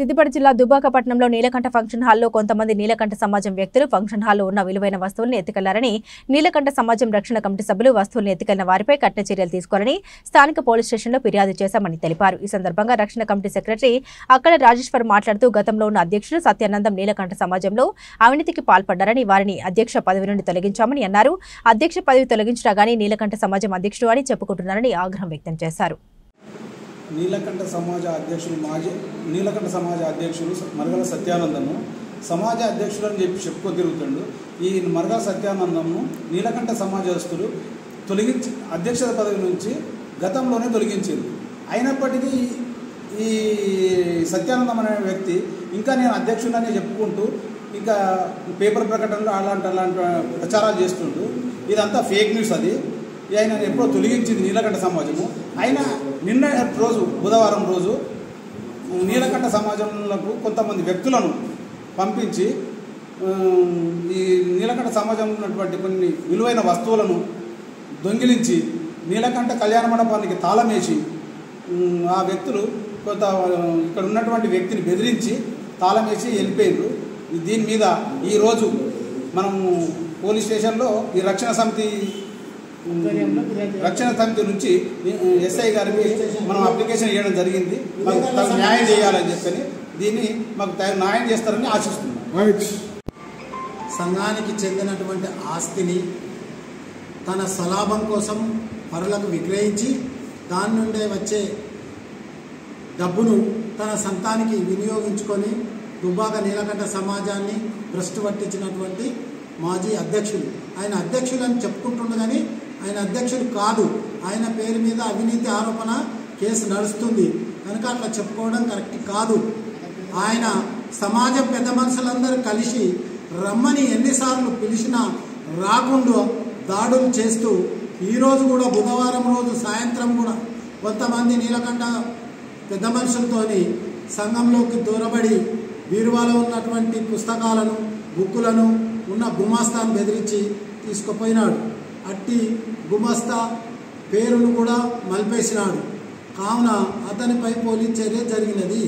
సిద్దిపేట జిల్లా దుబ్బాక పట్టణంలో నీలకంఠ ఫంక్షన్ హాల్లో కొంతమంది నీలకంఠ సమాజం వ్యక్తులు ఫంక్షన్ హాల్లో ఉన్న విలువైన వస్తువులను ఎత్తుకెళ్లారని నీలకంఠ సమాజం రక్షణ కమిటీ సభ్యులు వస్తువులను ఎత్తుకెళ్లిన వారిపై కఠిన చర్యలు తీసుకోవాలని స్థానిక పోలీస్ స్టేషన్లో ఫిర్యాదు చేశామని తెలిపారు. ఈ సందర్భంగా రక్షణ కమిటీ సెక్రటరీ అక్కల రాజేశ్వర్ మాట్లాడుతూ గతంలో ఉన్న అధ్యక్షుడు సత్యానందం నీలకంఠ సమాజంలో అవినీతికి పాల్పడ్డారని వారిని అధ్యక్ష పదవి నుండి తొలగించామని అన్నారు. అధ్యక్ష పదవి తొలగించినా గానీ నీలకంఠ సమాజం అధ్యక్షుడు అని చెప్పుకుంటున్నారని ఆగ్రహం వ్యక్తం చేశారు. నీలకంఠ సమాజ అధ్యక్షులు మరగల సత్యానందము సమాజ అధ్యక్షుడు అని చెప్పుకో తిరుగుతుండు. ఈ మరగల సత్యానందము నీలకంఠ సమాజస్తులు అధ్యక్షత పదవి నుంచి గతంలోనే తొలగించారు. అయినప్పటికీ ఈ సత్యానందం అనే వ్యక్తి ఇంకా నేను అధ్యక్షుడని చెప్పుకుంటూ ఇంకా పేపర్ ప్రకటనలో అలాంటి ప్రచారాలు చేస్తుంటూ ఇదంతా ఫేక్ న్యూస్. అది ఆయన ఎప్పుడో తొలగించింది నీలకంఠ సమాజము. అయినా నిన్న రోజు బుధవారం రోజు నీలకంఠ సమాజంలో కొంతమంది వ్యక్తులను పంపించి ఈ నీలకంఠ సమాజంలో ఉన్నటువంటి కొన్ని విలువైన వస్తువులను దొంగిలించి నీలకంఠ కళ్యాణ మండపానికి తాళం వేసి ఆ వ్యక్తులు కొంత ఇక్కడ ఉన్నటువంటి వ్యక్తిని బెదిరించి తాళం వేసి వెళ్ళిపోయారు. దీని మీద ఈరోజు మనం పోలీస్ స్టేషన్లో ఈ రక్షణ సమితి నుంచి ఎస్ఐ గారికి మనం అప్లికేషన్ ఇవ్వడం జరిగింది. మాకు న్యాయం చేయాలని చెప్పని దీన్ని మాకు న్యాయం చేస్తారని ఆశిస్తున్నాం. సంఘానికి చెందినటువంటి ఆస్తిని తన స్వలాభం కోసం పరులకు విక్రయించి దాని నుండే వచ్చే డబ్బును తన సంతానికి వినియోగించుకొని దుబ్బాక నీలకంఠ సమాజాన్ని భ్రష్టు పట్టించినటువంటి మాజీ అధ్యక్షులు. ఆయన అధ్యక్షులు అని చెప్పుకుంటుండగాని ఆయన అధ్యక్షుడు కాదు. ఆయన పేరు మీద అవినీతి ఆరోపణ కేసు నడుస్తుంది కనుక అట్లా చెప్పుకోవడం కరెక్ట్ కాదు. ఆయన సమాజం పెద్ద మనుషులందరూ కలిసి రమ్మని ఎన్నిసార్లు పిలిచినా రాకుండా దాడులు చేస్తూ ఈరోజు కూడా బుధవారం రోజు సాయంత్రం కూడా కొంతమంది నీలకంఠ పెద్ద మనుషులతోని సంఘంలోకి దూరబడి బీరువాలో ఉన్నటువంటి పుస్తకాలను బుక్కులను ఉన్న గుమాస్తాను బెదిరించి తీసుకుపోయినాడు. అట్టి గుమస్తా పేరును కూడా మలిపేసినాడు. కావున అతనిపై పోలీస్ చర్య జరిగినది.